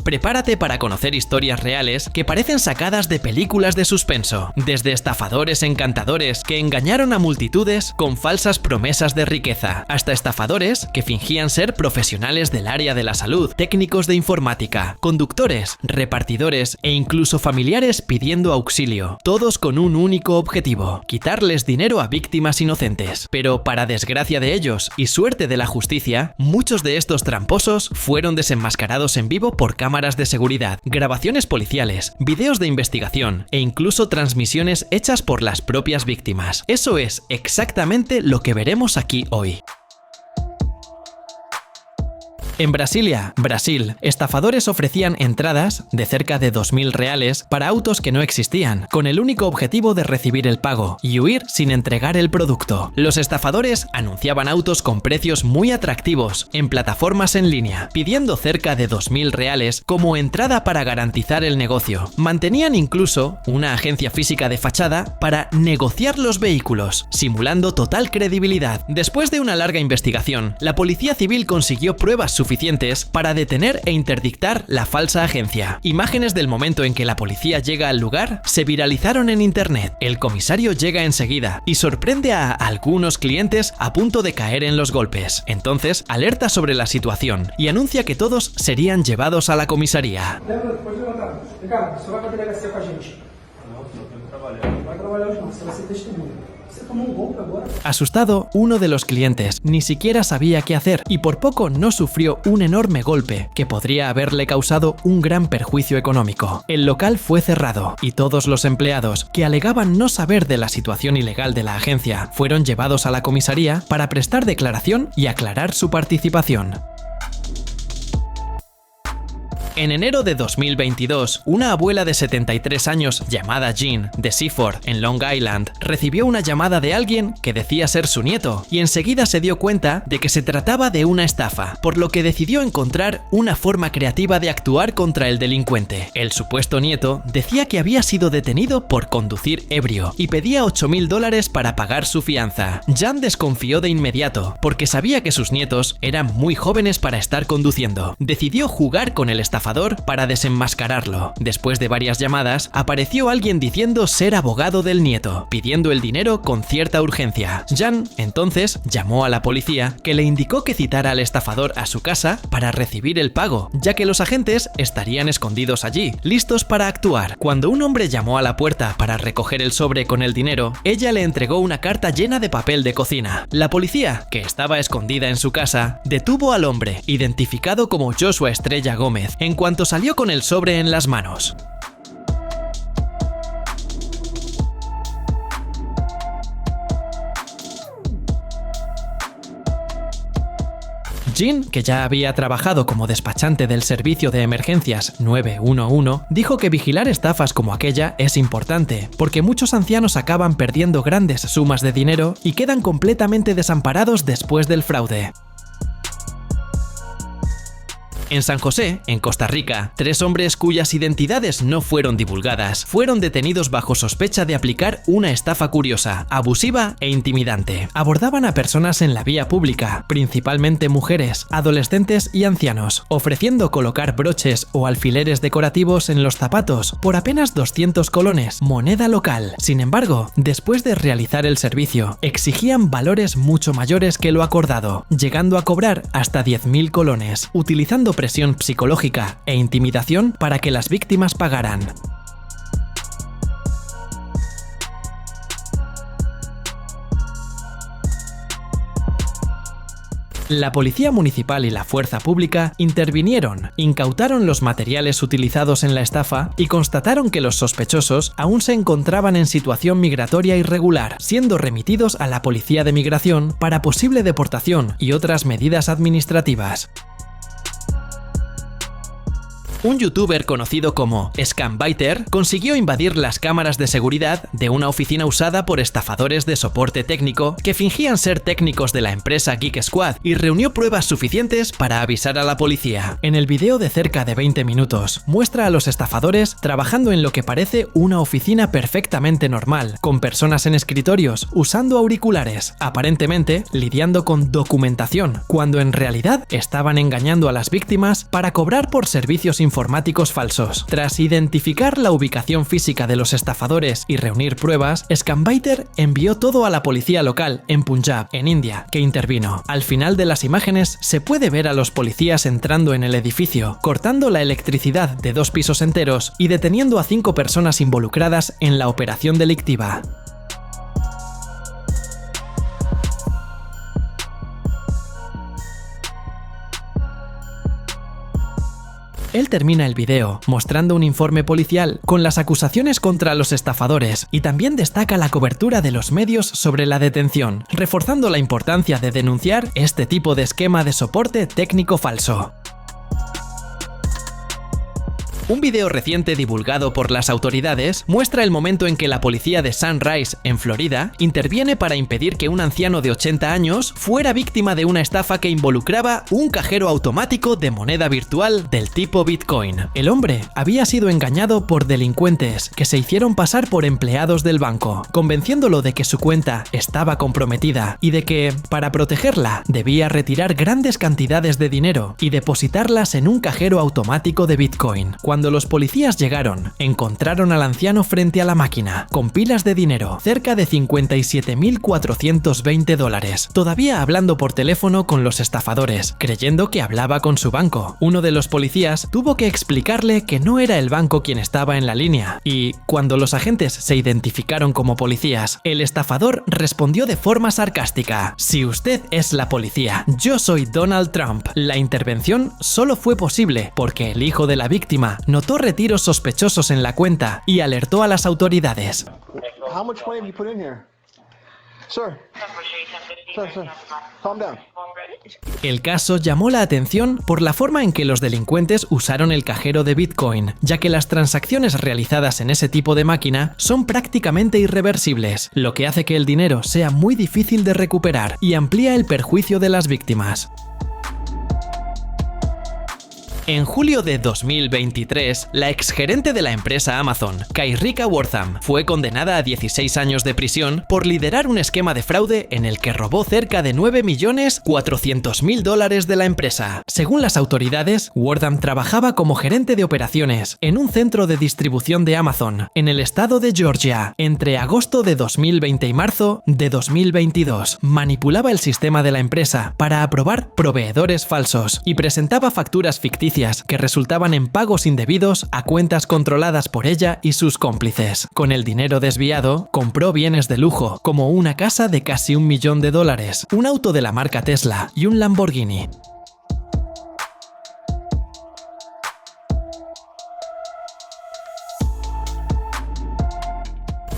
Prepárate para conocer historias reales que parecen sacadas de películas de suspenso, desde estafadores encantadores que engañaron a multitudes con falsas promesas de riqueza, hasta estafadores que fingían ser profesionales del área de la salud, técnicos de informática, conductores, repartidores e incluso familiares pidiendo auxilio, todos con un único objetivo: quitarles dinero a víctimas inocentes. Pero para desgracia de ellos y suerte de la justicia, muchos de estos tramposos fueron desenmascarados en vivo por cámaras de seguridad, grabaciones policiales, videos de investigación e incluso transmisiones hechas por las propias víctimas. Eso es exactamente lo que veremos aquí hoy. En Brasilia, Brasil, estafadores ofrecían entradas de cerca de 2.000 reales para autos que no existían, con el único objetivo de recibir el pago y huir sin entregar el producto. Los estafadores anunciaban autos con precios muy atractivos en plataformas en línea, pidiendo cerca de 2.000 reales como entrada para garantizar el negocio. Mantenían incluso una agencia física de fachada para negociar los vehículos, simulando total credibilidad. Después de una larga investigación, la Policía Civil consiguió pruebas suficientes para detener e interdictar la falsa agencia. Imágenes del momento en que la policía llega al lugar se viralizaron en internet. El comisario llega enseguida y sorprende a algunos clientes a punto de caer en los golpes. Entonces alerta sobre la situación y anuncia que todos serían llevados a la comisaría. Asustado, uno de los clientes ni siquiera sabía qué hacer y por poco no sufrió un enorme golpe que podría haberle causado un gran perjuicio económico. El local fue cerrado y todos los empleados que alegaban no saber de la situación ilegal de la agencia fueron llevados a la comisaría para prestar declaración y aclarar su participación. En enero de 2022, una abuela de 73 años llamada Jean, de Seaford, en Long Island, recibió una llamada de alguien que decía ser su nieto y enseguida se dio cuenta de que se trataba de una estafa, por lo que decidió encontrar una forma creativa de actuar contra el delincuente. El supuesto nieto decía que había sido detenido por conducir ebrio y pedía $8.000 para pagar su fianza. Jean desconfió de inmediato porque sabía que sus nietos eran muy jóvenes para estar conduciendo. Decidió jugar con el estafador para desenmascararlo. Después de varias llamadas, apareció alguien diciendo ser abogado del nieto, pidiendo el dinero con cierta urgencia. Jean entonces llamó a la policía, que le indicó que citara al estafador a su casa para recibir el pago, ya que los agentes estarían escondidos allí, listos para actuar. Cuando un hombre llamó a la puerta para recoger el sobre con el dinero, ella le entregó una carta llena de papel de cocina. La policía, que estaba escondida en su casa, detuvo al hombre, identificado como Joshua Estrella Gómez, en cuanto salió con el sobre en las manos. Jean, que ya había trabajado como despachante del servicio de emergencias 911, dijo que vigilar estafas como aquella es importante, porque muchos ancianos acaban perdiendo grandes sumas de dinero y quedan completamente desamparados después del fraude. En San José, en Costa Rica, 3 hombres cuyas identidades no fueron divulgadas fueron detenidos bajo sospecha de aplicar una estafa curiosa, abusiva e intimidante. Abordaban a personas en la vía pública, principalmente mujeres, adolescentes y ancianos, ofreciendo colocar broches o alfileres decorativos en los zapatos por apenas 200 colones, moneda local. Sin embargo, después de realizar el servicio, exigían valores mucho mayores que lo acordado, llegando a cobrar hasta 10.000 colones, utilizando presión psicológica e intimidación para que las víctimas pagaran. La policía municipal y la fuerza pública intervinieron, incautaron los materiales utilizados en la estafa y constataron que los sospechosos aún se encontraban en situación migratoria irregular, siendo remitidos a la policía de migración para posible deportación y otras medidas administrativas. Un youtuber conocido como Scambiter consiguió invadir las cámaras de seguridad de una oficina usada por estafadores de soporte técnico que fingían ser técnicos de la empresa Geek Squad y reunió pruebas suficientes para avisar a la policía. En el video de cerca de 20 minutos, muestra a los estafadores trabajando en lo que parece una oficina perfectamente normal, con personas en escritorios usando auriculares, aparentemente lidiando con documentación, cuando en realidad estaban engañando a las víctimas para cobrar por servicios informáticos informáticos falsos. Tras identificar la ubicación física de los estafadores y reunir pruebas, Scambiter envió todo a la policía local en Punjab, en India, que intervino. Al final de las imágenes se puede ver a los policías entrando en el edificio, cortando la electricidad de 2 pisos enteros y deteniendo a 5 personas involucradas en la operación delictiva. Él termina el video mostrando un informe policial con las acusaciones contra los estafadores y también destaca la cobertura de los medios sobre la detención, reforzando la importancia de denunciar este tipo de esquema de soporte técnico falso. Un video reciente divulgado por las autoridades muestra el momento en que la policía de Sunrise, en Florida, interviene para impedir que un anciano de 80 años fuera víctima de una estafa que involucraba un cajero automático de moneda virtual del tipo Bitcoin. El hombre había sido engañado por delincuentes que se hicieron pasar por empleados del banco, convenciéndolo de que su cuenta estaba comprometida y de que, para protegerla, debía retirar grandes cantidades de dinero y depositarlas en un cajero automático de Bitcoin. Cuando los policías llegaron, encontraron al anciano frente a la máquina, con pilas de dinero, cerca de $57.420, todavía hablando por teléfono con los estafadores, creyendo que hablaba con su banco. Uno de los policías tuvo que explicarle que no era el banco quien estaba en la línea, y cuando los agentes se identificaron como policías, el estafador respondió de forma sarcástica: "Si usted es la policía, yo soy Donald Trump". La intervención solo fue posible porque el hijo de la víctima notó retiros sospechosos en la cuenta y alertó a las autoridades. How much money have you put in here? Sir, calm down. El caso llamó la atención por la forma en que los delincuentes usaron el cajero de Bitcoin, ya que las transacciones realizadas en ese tipo de máquina son prácticamente irreversibles, lo que hace que el dinero sea muy difícil de recuperar y amplía el perjuicio de las víctimas. En julio de 2023, la exgerente de la empresa Amazon, Kairika Wortham, fue condenada a 16 años de prisión por liderar un esquema de fraude en el que robó cerca de $9.400.000 de la empresa. Según las autoridades, Wortham trabajaba como gerente de operaciones en un centro de distribución de Amazon en el estado de Georgia entre agosto de 2020 y marzo de 2022. Manipulaba el sistema de la empresa para aprobar proveedores falsos y presentaba facturas ficticias que resultaban en pagos indebidos a cuentas controladas por ella y sus cómplices. Con el dinero desviado, compró bienes de lujo, como una casa de casi $1 millón, un auto de la marca Tesla y un Lamborghini.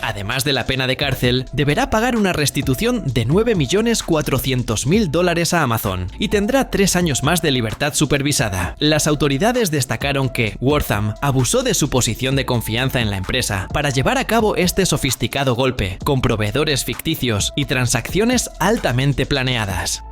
Además de la pena de cárcel, deberá pagar una restitución de $9.400.000 a Amazon y tendrá 3 años más de libertad supervisada. Las autoridades destacaron que Wortham abusó de su posición de confianza en la empresa para llevar a cabo este sofisticado golpe, con proveedores ficticios y transacciones altamente planeadas.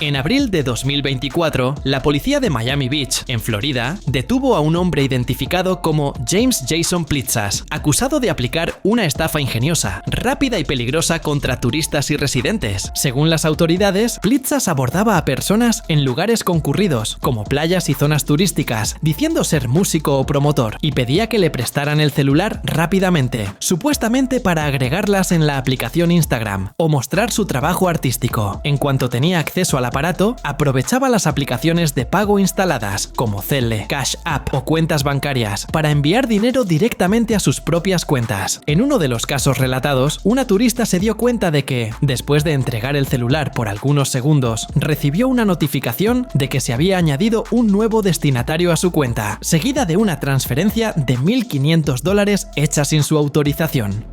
En abril de 2024, la policía de Miami Beach, en Florida, detuvo a un hombre identificado como James Jason Plitzas, acusado de aplicar una estafa ingeniosa, rápida y peligrosa contra turistas y residentes. Según las autoridades, Plitzas abordaba a personas en lugares concurridos, como playas y zonas turísticas, diciendo ser músico o promotor, y pedía que le prestaran el celular rápidamente, supuestamente para agregarlas en la aplicación Instagram o mostrar su trabajo artístico. En cuanto tenía acceso al aparato, aprovechaba las aplicaciones de pago instaladas, como Zelle, Cash App o cuentas bancarias, para enviar dinero directamente a sus propias cuentas. En uno de los casos relatados, una turista se dio cuenta de que, después de entregar el celular por algunos segundos, recibió una notificación de que se había añadido un nuevo destinatario a su cuenta, seguida de una transferencia de $1.500 hecha sin su autorización.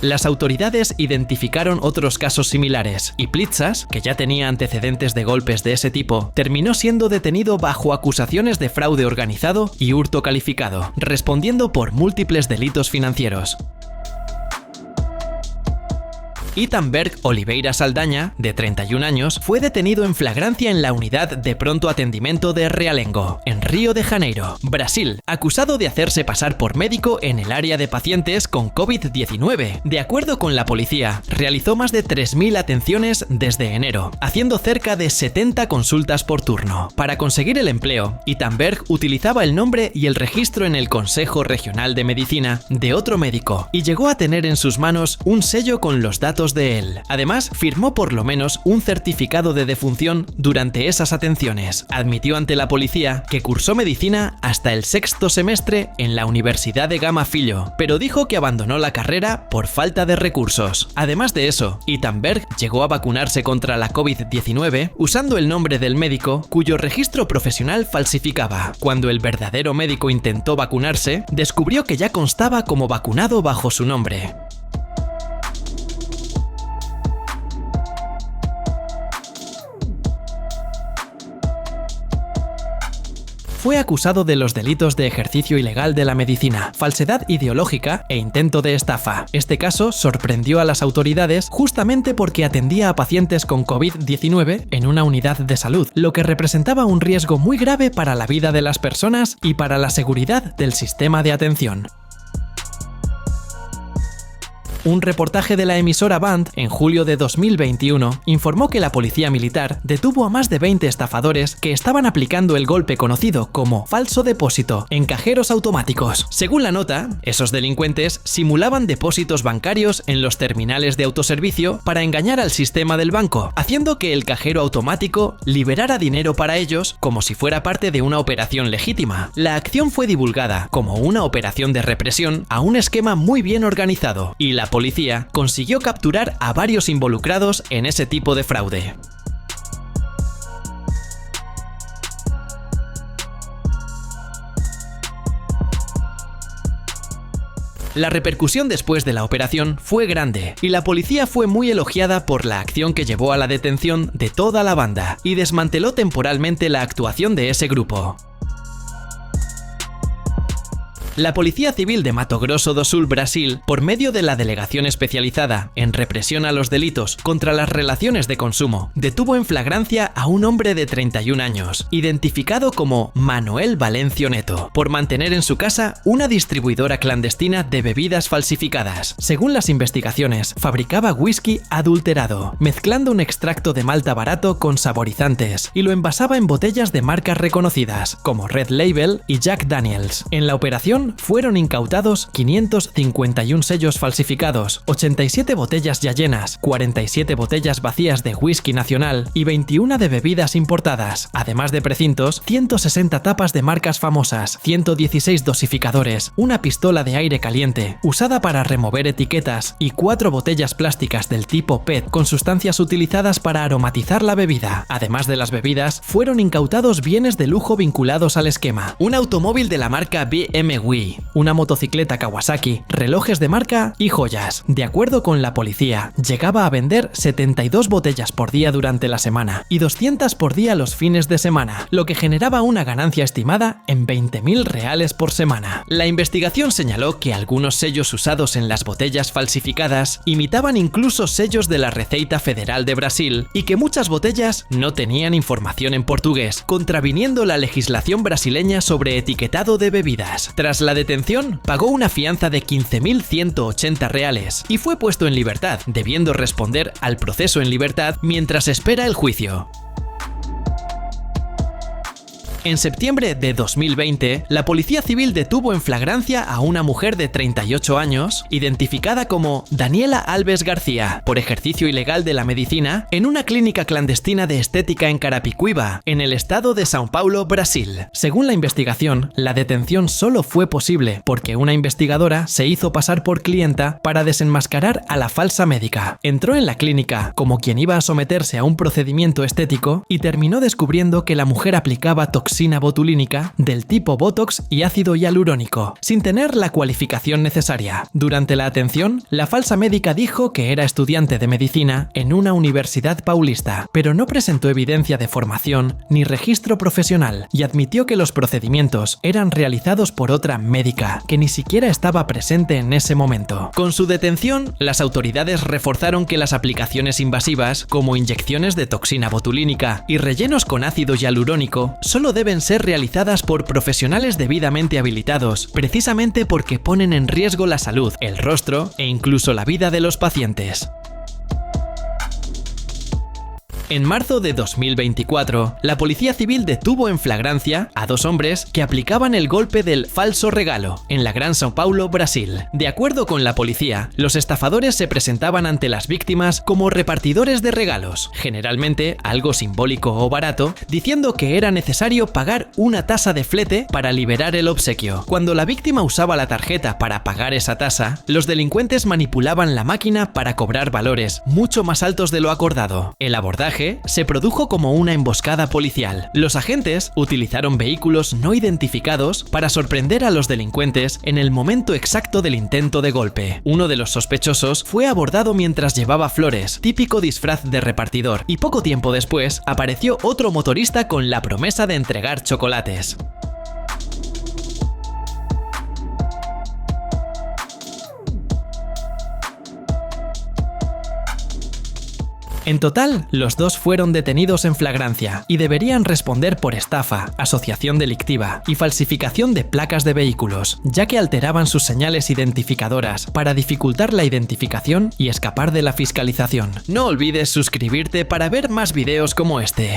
Las autoridades identificaron otros casos similares, y Plitzas, que ya tenía antecedentes de golpes de ese tipo, terminó siendo detenido bajo acusaciones de fraude organizado y hurto calificado, respondiendo por múltiples delitos financieros. Itamberg Oliveira Saldaña, de 31 años, fue detenido en flagrancia en la unidad de pronto atendimiento de Realengo, en Río de Janeiro, Brasil, acusado de hacerse pasar por médico en el área de pacientes con COVID-19. De acuerdo con la policía, realizó más de 3.000 atenciones desde enero, haciendo cerca de 70 consultas por turno. Para conseguir el empleo, Itamberg utilizaba el nombre y el registro en el Consejo Regional de Medicina de otro médico y llegó a tener en sus manos un sello con los datos de él. Además, firmó por lo menos un certificado de defunción durante esas atenciones. Admitió ante la policía que cursó medicina hasta el 6º semestre en la Universidad de Gama Filho, pero dijo que abandonó la carrera por falta de recursos. Además de eso, Itamberg llegó a vacunarse contra la COVID-19 usando el nombre del médico cuyo registro profesional falsificaba. Cuando el verdadero médico intentó vacunarse, descubrió que ya constaba como vacunado bajo su nombre. Fue acusado de los delitos de ejercicio ilegal de la medicina, falsedad ideológica e intento de estafa. Este caso sorprendió a las autoridades justamente porque atendía a pacientes con COVID-19 en una unidad de salud, lo que representaba un riesgo muy grave para la vida de las personas y para la seguridad del sistema de atención. Un reportaje de la emisora Band en julio de 2021 informó que la policía militar detuvo a más de 20 estafadores que estaban aplicando el golpe conocido como falso depósito en cajeros automáticos. Según la nota, esos delincuentes simulaban depósitos bancarios en los terminales de autoservicio para engañar al sistema del banco, haciendo que el cajero automático liberara dinero para ellos como si fuera parte de una operación legítima. La acción fue divulgada como una operación de represión a un esquema muy bien organizado y la policía consiguió capturar a varios involucrados en ese tipo de fraude. La repercusión después de la operación fue grande y la policía fue muy elogiada por la acción que llevó a la detención de toda la banda y desmanteló temporalmente la actuación de ese grupo. La Policía Civil de Mato Grosso do Sul, Brasil, por medio de la Delegación Especializada en Represión a los Delitos contra las Relaciones de Consumo, detuvo en flagrancia a un hombre de 31 años, identificado como Manuel Valencio Neto, por mantener en su casa una distribuidora clandestina de bebidas falsificadas. Según las investigaciones, fabricaba whisky adulterado, mezclando un extracto de malta barato con saborizantes, y lo envasaba en botellas de marcas reconocidas, como Red Label y Jack Daniels. En la operación fueron incautados 551 sellos falsificados, 87 botellas ya llenas, 47 botellas vacías de whisky nacional y 21 de bebidas importadas, además de precintos, 160 tapas de marcas famosas, 116 dosificadores, una pistola de aire caliente usada para remover etiquetas y 4 botellas plásticas del tipo PET con sustancias utilizadas para aromatizar la bebida. Además de las bebidas, fueron incautados bienes de lujo vinculados al esquema, un automóvil de la marca BMW, una motocicleta Kawasaki, relojes de marca y joyas. De acuerdo con la policía, llegaba a vender 72 botellas por día durante la semana y 200 por día los fines de semana, lo que generaba una ganancia estimada en 20.000 reales por semana. La investigación señaló que algunos sellos usados en las botellas falsificadas imitaban incluso sellos de la Receita Federal de Brasil y que muchas botellas no tenían información en portugués, contraviniendo la legislación brasileña sobre etiquetado de bebidas. Tras la detención, pagó una fianza de 15.180 reales y fue puesto en libertad, debiendo responder al proceso en libertad mientras espera el juicio. En septiembre de 2020, la Policía Civil detuvo en flagrancia a una mujer de 38 años, identificada como Daniela Alves García, por ejercicio ilegal de la medicina en una clínica clandestina de estética en Carapicuíba, en el estado de São Paulo, Brasil. Según la investigación, la detención solo fue posible porque una investigadora se hizo pasar por clienta para desenmascarar a la falsa médica. Entró en la clínica como quien iba a someterse a un procedimiento estético y terminó descubriendo que la mujer aplicaba toxinas toxina botulínica del tipo Botox y ácido hialurónico, sin tener la cualificación necesaria. Durante la atención, la falsa médica dijo que era estudiante de medicina en una universidad paulista, pero no presentó evidencia de formación ni registro profesional y admitió que los procedimientos eran realizados por otra médica, que ni siquiera estaba presente en ese momento. Con su detención, las autoridades reforzaron que las aplicaciones invasivas, como inyecciones de toxina botulínica y rellenos con ácido hialurónico, solo deben ser realizadas por profesionales debidamente habilitados, precisamente porque ponen en riesgo la salud, el rostro e incluso la vida de los pacientes. En marzo de 2024, la Policía Civil detuvo en flagrancia a 2 hombres que aplicaban el golpe del falso regalo en la Gran São Paulo, Brasil. De acuerdo con la policía, los estafadores se presentaban ante las víctimas como repartidores de regalos, generalmente algo simbólico o barato, diciendo que era necesario pagar una tasa de flete para liberar el obsequio. Cuando la víctima usaba la tarjeta para pagar esa tasa, los delincuentes manipulaban la máquina para cobrar valores mucho más altos de lo acordado. El abordaje se produjo como una emboscada policial. Los agentes utilizaron vehículos no identificados para sorprender a los delincuentes en el momento exacto del intento de golpe. Uno de los sospechosos fue abordado mientras llevaba flores, típico disfraz de repartidor, y poco tiempo después apareció otro motorista con la promesa de entregar chocolates. En total, los 2 fueron detenidos en flagrancia y deberían responder por estafa, asociación delictiva y falsificación de placas de vehículos, ya que alteraban sus señales identificadoras para dificultar la identificación y escapar de la fiscalización. No olvides suscribirte para ver más videos como este.